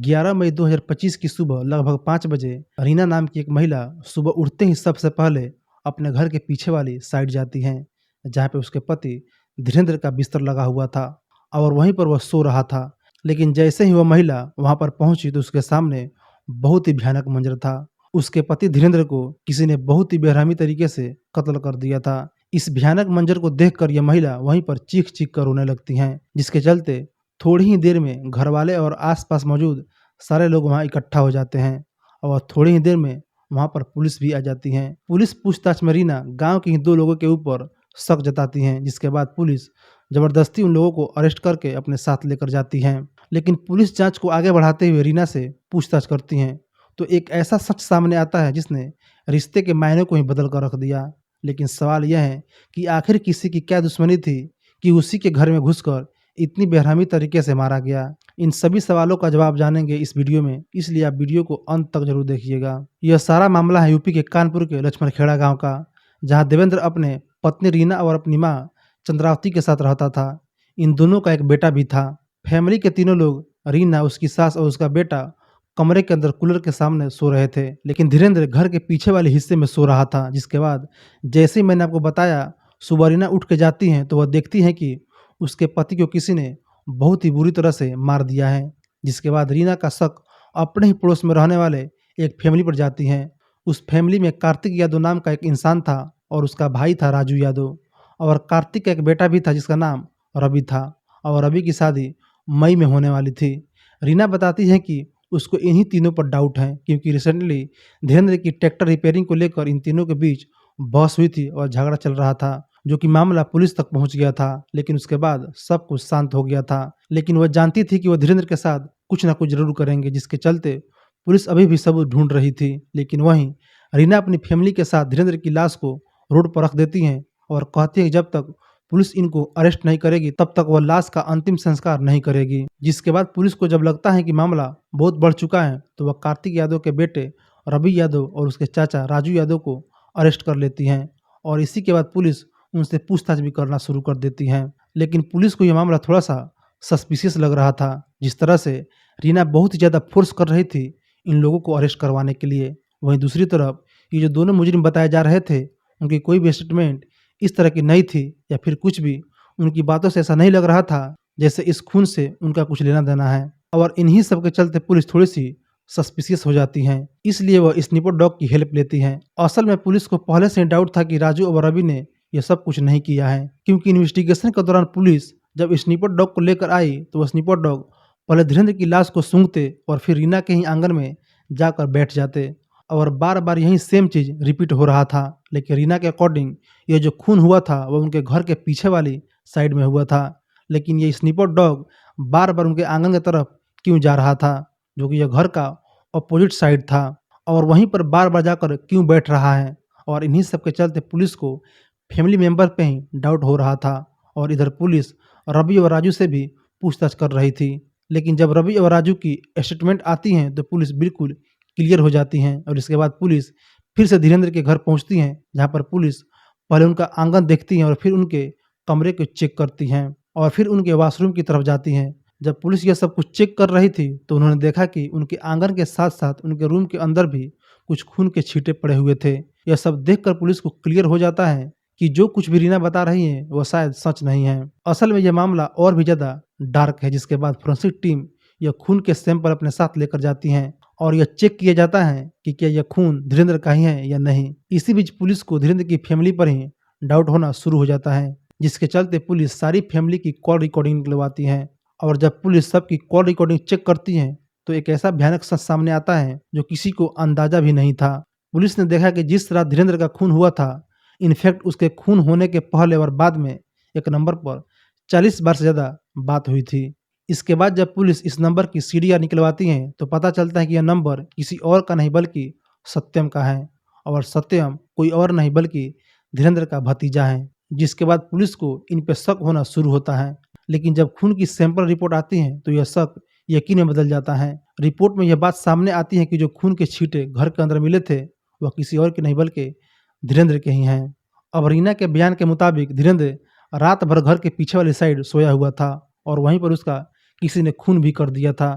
11 मई 2025 की सुबह लगभग 5 बजे रीना नाम की एक महिला सुबह उठते ही सबसे पहले अपने घर के पीछे वाली साइड जाती हैं, जहाँ पे उसके पति धीरेन्द्र का बिस्तर लगा हुआ था और वहीं पर वह सो रहा था। लेकिन जैसे ही वह महिला वहां पर पहुंची तो उसके सामने बहुत ही भयानक मंजर था। उसके पति धीरेन्द्र को किसी ने बहुत ही बेरहमी तरीके से कत्ल कर दिया था। इस भयानक मंजर को देखकर यह महिला वहीं पर चीख चीख कर रोने लगती हैं, जिसके चलते थोड़ी ही देर में घरवाले और आसपास मौजूद सारे लोग वहां इकट्ठा हो जाते हैं और थोड़ी ही देर में वहां पर पुलिस भी आ जाती है। पुलिस पूछताछ में रीना गांव के ही 2 लोगों के ऊपर शक जताती हैं, जिसके बाद पुलिस जबरदस्ती उन लोगों को अरेस्ट करके अपने साथ लेकर जाती है। लेकिन पुलिस जांच को आगे बढ़ाते हुए रीना से पूछताछ करती हैं तो एक ऐसा सच सामने आता है जिसने रिश्ते के मायने को ही बदल कर रख दिया। लेकिन सवाल यह है कि आखिर किसी की क्या दुश्मनी थी कि उसी के घर में घुसकर इतनी बेरहमी तरीके से मारा गया। इन सभी सवालों का जवाब जानेंगे इस वीडियो में, इसलिए आप वीडियो को अंत तक जरूर देखिएगा। यह सारा मामला है यूपी के कानपुर के लक्ष्मणखेड़ा गांव का, जहां देवेंद्र अपने पत्नी रीना और अपनी मां चंद्रावती के साथ रहता था। इन दोनों का एक बेटा भी था। फैमिली के तीनों लोग, रीना, उसकी सास और उसका बेटा, कमरे के अंदर कूलर के सामने सो रहे थे, लेकिन धीरेन्द्र घर के पीछे वाले हिस्से में सो रहा था। जिसके बाद जैसे ही मैंने आपको बताया, सुबह रीना उठ के जाती हैं तो वह देखती हैं कि उसके पति को किसी ने बहुत ही बुरी तरह से मार दिया है। जिसके बाद रीना का शक अपने ही पड़ोस में रहने वाले एक फैमिली पर जाती हैं। उस फैमिली में कार्तिक यादव नाम का एक इंसान था और उसका भाई था राजू यादव, और कार्तिक का एक बेटा भी था जिसका नाम रवि था, और रवि की शादी मई में होने वाली थी। रीना बताती है कि उसको इन्हीं तीनों पर डाउट है, क्योंकि रिसेंटली धीरेन्द्र की ट्रैक्टर रिपेयरिंग को लेकर इन तीनों के बीच बहस हुई थी और झगड़ा चल रहा था, जो कि मामला पुलिस तक पहुंच गया था। लेकिन उसके बाद सब कुछ शांत हो गया था। लेकिन वह जानती थी कि वह धीरेन्द्र के साथ कुछ ना कुछ जरूर करेंगे, जिसके चलते पुलिस अभी भी सबूत ढूंढ रही थी। लेकिन वहीं रीना अपनी फैमिली के साथ धीरेन्द्र की लाश को रोड पर रख देती हैं और कहती है कि जब तक पुलिस इनको अरेस्ट नहीं करेगी तब तक वह लाश का अंतिम संस्कार नहीं करेगी। जिसके बाद पुलिस को जब लगता है कि मामला बहुत बढ़ चुका है तो वह कार्तिक यादव के बेटे रवि यादव और उसके चाचा राजू यादव को अरेस्ट कर लेती हैं, और इसी के बाद पुलिस उनसे पूछताछ भी करना शुरू कर देती हैं। लेकिन पुलिस को यह मामला थोड़ा सा सस्पिशियस लग रहा था, जिस तरह से रीना बहुत ही ज़्यादा फोर्स कर रही थी इन लोगों को अरेस्ट करवाने के लिए। वहीं दूसरी तरफ ये जो दोनों मुजरिम बताए जा रहे थे, उनकी कोई भी स्टेटमेंट इस तरह की नहीं थी, या फिर कुछ भी उनकी बातों से ऐसा नहीं लग रहा था जैसे इस खून से उनका कुछ लेना देना है। और इन्हीं सब के चलते पुलिस थोड़ी सी सस्पिशियस हो जाती हैं, इसलिए वह स्नीपर डॉग की हेल्प लेती हैं। असल में पुलिस को पहले से डाउट था कि राजू और रवि ने यह सब कुछ नहीं किया है, क्योंकि इन्वेस्टिगेशन के दौरान पुलिस जब स्नीपर डॉग को लेकर आई तो वह स्नीपर डॉग पहले धीरेन्द्र की लाश को सूंघते और फिर रीना के ही आंगन में जाकर बैठ जाते, और बार बार यही सेम चीज रिपीट हो रहा था। लेकिन रीना के अकॉर्डिंग ये जो खून हुआ था वह उनके घर के पीछे वाली साइड में हुआ था, लेकिन ये स्नीपर डॉग बार बार उनके आंगन की तरफ क्यों जा रहा था, जो कि यह घर का अपोजिट साइड था, और वहीं पर बार बार जाकर क्यों बैठ रहा है। और इन्हीं सब के चलते पुलिस को फैमिली मेंबर पे ही डाउट हो रहा था, और इधर पुलिस रवि और राजू से भी पूछताछ कर रही थी। लेकिन जब रवि और राजू की स्टेटमेंट आती हैं तो पुलिस बिल्कुल क्लियर हो जाती हैं, और इसके बाद पुलिस फिर से धीरेन्द्र के घर पहुंचती हैं, जहां पर पुलिस पहले उनका आंगन देखती हैं और फिर उनके कमरे को चेक करती हैं और फिर उनके वॉशरूम की तरफ जाती हैं। जब पुलिस यह सब कुछ चेक कर रही थी तो उन्होंने देखा कि उनके आंगन के साथ साथ उनके रूम के अंदर भी कुछ खून के छींटे पड़े हुए थे। यह सब देखकर पुलिस को क्लियर हो जाता है कि जो कुछ भी रीना बता रही है वह शायद सच नहीं है। असल में यह मामला और भी ज्यादा डार्क है, जिसके बाद फोरेंसिक टीम यह खून के सैंपल अपने साथ लेकर जाती हैं और यह चेक किया जाता है कि क्या यह खून धीरेन्द्र का ही है या नहीं। इसी बीच पुलिस को धीरेन्द्र की फैमिली पर ही डाउट होना शुरू हो जाता है, जिसके चलते पुलिस सारी फैमिली की कॉल रिकॉर्डिंग निकलवाती है, और जब पुलिस सबकी कॉल रिकॉर्डिंग चेक करती है तो एक ऐसा भयानक सच सामने आता है जो किसी को अंदाजा भी नहीं था। पुलिस ने देखा कि जिस तरह धीरेन्द्र का खून हुआ था, इनफैक्ट उसके खून होने के पहले और बाद में एक नंबर पर 40 बार से ज़्यादा बात हुई थी। इसके बाद जब पुलिस इस नंबर की सीडीआर निकलवाती है तो पता चलता है कि यह नंबर किसी और का नहीं बल्कि सत्यम का है, और सत्यम कोई और नहीं बल्कि धीरेन्द्र का भतीजा है। जिसके बाद पुलिस को इन पे शक होना शुरू होता है, लेकिन जब खून की सैंपल रिपोर्ट आती है तो यह शक यकीन में बदल जाता है। रिपोर्ट में यह बात सामने आती है कि जो खून के छींटे घर के अंदर मिले थे वह किसी और के नहीं बल्कि धीरेन्द्र के ही हैं। अब रीना के बयान के मुताबिक धीरेन्द्र रात भर घर के पीछे वाली साइड सोया हुआ था और वहीं पर उसका किसी ने खून भी कर दिया था।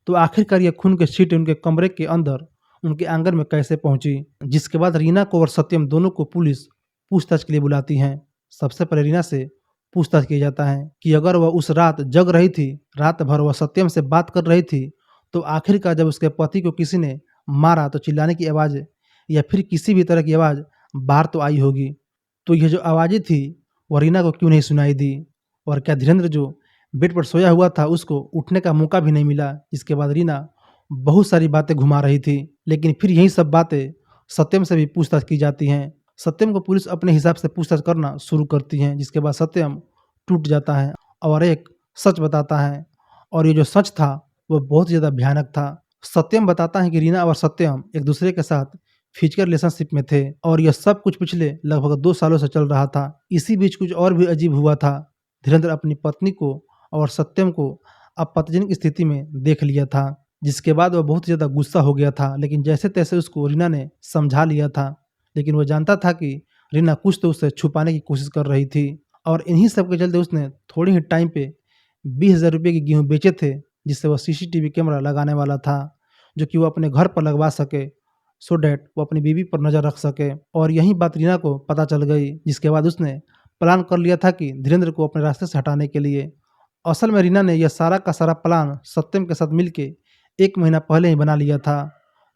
तो आखिरकार ये खून के छींटे उनके कमरे के अंदर उनके आंगन में कैसे पहुंची। जिसके बाद रीना को और सत्यम दोनों को पुलिस पूछताछ के लिए बुलाती है। सबसे पहले रीना से पूछताछ किया जाता है कि अगर वह उस रात जग रही थी, रात भर वह सत्यम से बात कर रही थी, तो आखिरकार जब उसके पति को किसी ने मारा तो चिल्लाने की आवाज़ या फिर किसी भी तरह की आवाज़ बाहर तो आई होगी। तो यह जो आवाज़ें थी वह रीना को क्यों नहीं सुनाई दी? और क्या धीरेन्द्र जो बेड पर सोया हुआ था उसको उठने का मौका भी नहीं मिला? जिसके बाद रीना बहुत सारी बातें घुमा रही थी, लेकिन फिर यही सब बातें सत्यम से भी पूछताछ की जाती हैं। सत्यम को पुलिस अपने हिसाब से पूछताछ करना शुरू करती है, जिसके बाद सत्यम टूट जाता है और एक सच बताता है। और ये जो सच था वो बहुत ज़्यादा भयानक था। सत्यम बताता है कि रीना और सत्यम एक दूसरे के साथ फिजिकल रिलेशनशिप में थे और यह सब कुछ पिछले लगभग 2 सालों से चल रहा था। इसी बीच कुछ और भी अजीब हुआ था। धीरेन्द्र अपनी पत्नी को और सत्यम को आपत्तिजनक स्थिति में देख लिया था, जिसके बाद वह बहुत ज़्यादा गुस्सा हो गया था। लेकिन जैसे तैसे उसको रीना ने समझा लिया था, लेकिन वह जानता था कि रीना कुछ तो उससे छुपाने की कोशिश कर रही थी। और इन्हीं सब के चलते उसने थोड़े ही टाइम पे 20,000 रुपये के गेहूँ बेचे थे, जिससे वह सीसीटीवी कैमरा लगाने वाला था, जो कि वो अपने घर पर लगवा सके, सो डैट वो अपनी बीवी पर नज़र रख सके। और यही बात रीना को पता चल गई, जिसके बाद उसने प्लान कर लिया था कि धीरेन्द्र को अपने रास्ते से हटाने के लिए। असल में रीना ने यह सारा का सारा प्लान सत्यम के साथ मिलके 1 महीना पहले ही बना लिया था।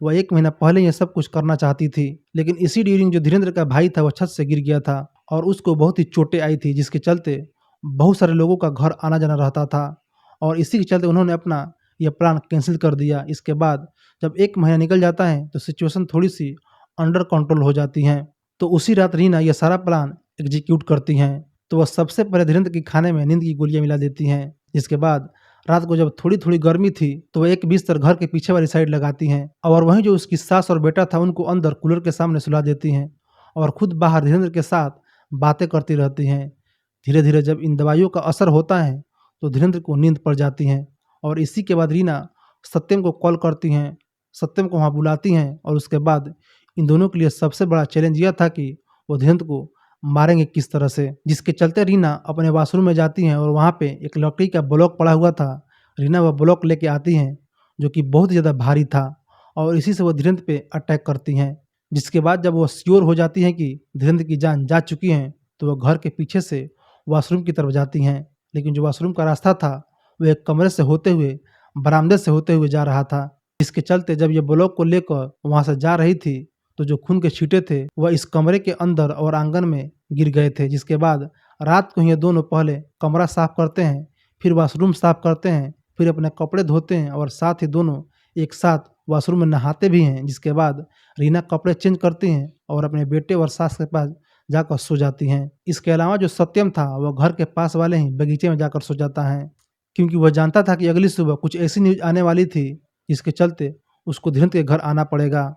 वह 1 महीना पहले ये सब कुछ करना चाहती थी, लेकिन इसी ड्यूरिंग जो धीरेन्द्र का भाई था वह छत से गिर गया था और उसको बहुत ही चोटें आई थी, जिसके चलते बहुत सारे लोगों का घर आना जाना रहता था और इसी के चलते उन्होंने अपना यह प्लान कैंसिल कर दिया। इसके बाद जब 1 महीना निकल जाता है तो सिचुएशन थोड़ी सी अंडर कंट्रोल हो जाती है। तो उसी रात रीना यह सारा प्लान एग्जीक्यूट करती हैं। तो वह सबसे पहले धीरेन्द्र के खाने में नींद की गोलियां मिला देती हैं। जिसके बाद रात को जब थोड़ी थोड़ी गर्मी थी तो वह एक बिस्तर घर के पीछे वाली साइड लगाती हैं और वहीं जो उसकी सास और बेटा था उनको अंदर कूलर के सामने सुला देती हैं और खुद बाहर धीरेन्द्र के साथ बातें करती रहती हैं। धीरे धीरे जब इन दवाइयों का असर होता है तो धीरेन्द्र को नींद पड़ जाती है और इसी के बाद रीना सत्यम को कॉल करती हैं, सत्यम को वहाँ बुलाती हैं और उसके बाद इन दोनों के लिए सबसे बड़ा चैलेंज यह था कि वो धीरेन्द्र को मारेंगे किस तरह से। जिसके चलते रीना अपने वॉशरूम में जाती हैं और वहाँ पे एक लकड़ी का ब्लॉक पड़ा हुआ था। रीना वह ब्लॉक लेके आती हैं जो कि बहुत ज़्यादा भारी था और इसी से वो धीरेन्द्र पे अटैक करती हैं। जिसके बाद जब वो श्योर हो जाती हैं कि धीरेन्द्र की जान जा चुकी है तो वह घर के पीछे से वॉशरूम की तरफ जाती हैं, लेकिन जो वॉशरूम का रास्ता था वो एक कमरे से होते हुए बरामदे से होते हुए जा रहा था। इसके चलते जब ये ब्लॉक को लेकर वहाँ से जा रही थी तो जो खून के छींटे थे वह इस कमरे के अंदर और आंगन में गिर गए थे। जिसके बाद रात को ये दोनों पहले कमरा साफ करते हैं, फिर वॉशरूम साफ करते हैं, फिर अपने कपड़े धोते हैं और साथ ही दोनों एक साथ वॉशरूम में नहाते भी हैं। जिसके बाद रीना कपड़े चेंज करती हैं और अपने बेटे और सास के पास जाकर सो जाती हैं। इसके अलावा जो सत्यम था वह घर के पास वाले ही बगीचे में जाकर सो जाता है, क्योंकि वह जानता था कि अगली सुबह कुछ ऐसी न्यूज़ आने वाली थी जिसके चलते उसको धीरेन्द्र के घर आना पड़ेगा।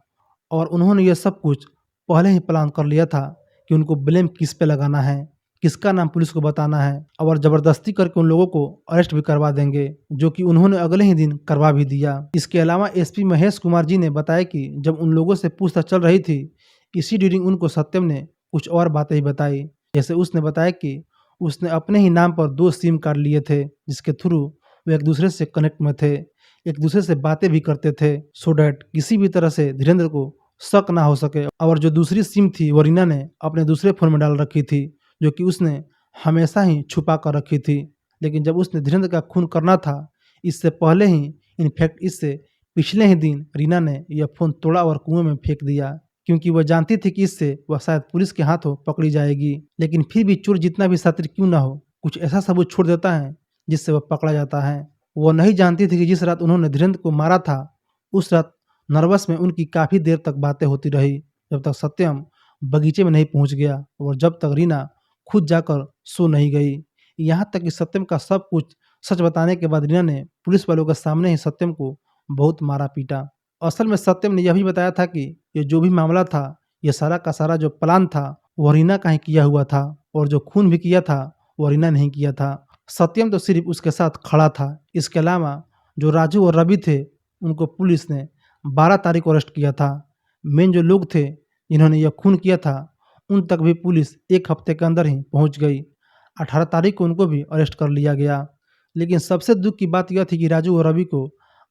और उन्होंने यह सब कुछ पहले ही प्लान कर लिया था कि उनको ब्लेम किस पे लगाना है, किसका नाम पुलिस को बताना है और ज़बरदस्ती करके उन लोगों को अरेस्ट भी करवा देंगे, जो कि उन्होंने अगले ही दिन करवा भी दिया। इसके अलावा एसपी महेश कुमार जी ने बताया कि जब उन लोगों से पूछताछ चल रही थी, इसी ड्यूरिंग उनको सत्यम ने कुछ और बातें ही बताई। जैसे उसने बताया कि उसने अपने ही नाम पर 2 सिम कार्ड लिए थे, जिसके थ्रू वो एक दूसरे से कनेक्ट में थे, एक दूसरे से बातें भी करते थे, सो डैट किसी भी तरह से धीरेन्द्र को शक ना हो सके। और जो दूसरी सिम थी वो रीना ने अपने दूसरे फ़ोन में डाल रखी थी, जो कि उसने हमेशा ही छुपा कर रखी थी। लेकिन जब उसने धीरेन्द्र का खून करना था, इससे पहले ही, इनफैक्ट इससे पिछले ही दिन रीना ने यह फ़ोन तोड़ा और कुएं में फेंक दिया, क्योंकि वह जानती थी कि इससे वह शायद पुलिस के हाथों पकड़ी जाएगी। लेकिन फिर भी चोर जितना भी शातिर क्यों ना हो, कुछ ऐसा सबूत छोड़ देता है जिससे वह पकड़ा जाता है। वो नहीं जानती थी कि जिस रात उन्होंने धीरेन्द्र को मारा था, उस रात नर्वस में उनकी काफ़ी देर तक बातें होती रही, जब तक सत्यम बगीचे में नहीं पहुंच गया और जब तक रीना खुद जाकर सो नहीं गई। यहाँ तक कि सत्यम का सब कुछ सच बताने के बाद रीना ने पुलिस वालों के सामने ही सत्यम को बहुत मारा पीटा। असल में सत्यम ने यह भी बताया था कि ये जो भी मामला था, ये सारा का सारा जो प्लान था वो रीना का ही किया हुआ था और जो खून भी किया था वो रीना नहीं किया था। सत्यम तो सिर्फ उसके साथ खड़ा था। इसके अलावा जो राजू और रवि थे उनको पुलिस ने 12 तारीख को अरेस्ट किया था। मेन जो लोग थे जिन्होंने यह खून किया था उन तक भी पुलिस 1 हफ्ते के अंदर ही पहुंच गई। 18 तारीख को उनको भी अरेस्ट कर लिया गया। लेकिन सबसे दुख की बात यह थी कि राजू और रवि को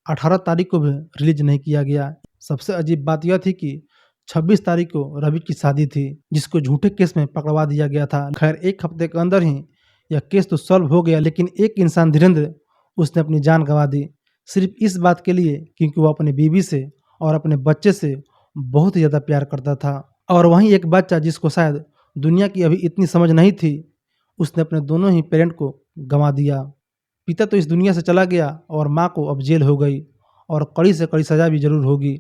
18 तारीख को भी रिलीज नहीं किया गया। सबसे अजीब बात यह थी कि 26 तारीख को रवि की शादी थी, जिसको झूठे केस में पकड़वा दिया गया था। खैर, 1 हफ्ते के अंदर ही यह केस तो सॉल्व हो गया, लेकिन एक इंसान धीरेन्द्र, उसने अपनी जान गंवा दी, सिर्फ इस बात के लिए क्योंकि वो अपनी बीवी से और अपने बच्चे से बहुत ही ज़्यादा प्यार करता था। और वहीं एक बच्चा जिसको शायद दुनिया की अभी इतनी समझ नहीं थी, उसने अपने दोनों ही पेरेंट को गंवा दिया। पिता तो इस दुनिया से चला गया और माँ को अब जेल हो गई और कड़ी से कड़ी सज़ा भी ज़रूर होगी।